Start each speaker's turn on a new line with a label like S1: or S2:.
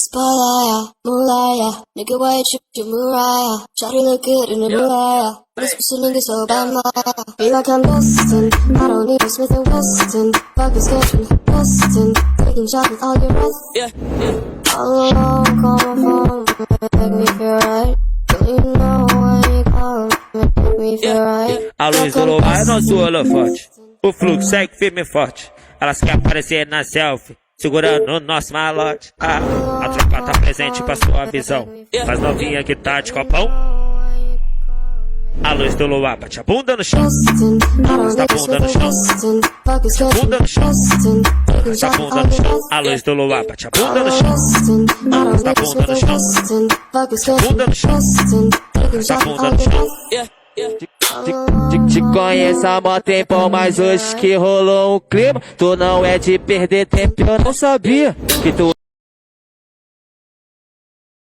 S1: Spotlight, moonlight, nigga, why you trippin' Mariah? Shawty look good in the moonlight. This pussy nigga so bad, feel like I'm destined. I don't need a Smith and Weston. Fuck is getting destined. Taking shots with all your rest. All alone, call my phone, make me feel right. Girl, you know when you call, make me feel right.
S2: A luz do luar é nosso holofote. O fluxo segue firme e forte. Elas querem aparecer na selfie, segurando o nosso malote. A tropa tá presente pra sua visão. Mas novinha que tá de copão. A luz do luar bate a bunda no chão. Bate a bunda no chão. Bate a bunda no chão. Bate a bunda no chão. A luz do luar bate a bunda no chão. Bate a bunda no chão. Bate a bunda no chão. Bate a bunda no chão.
S3: Te conheço há mó tempão, mas hoje que rolou um clima. Tu não é de perder tempo, eu não sabia que tu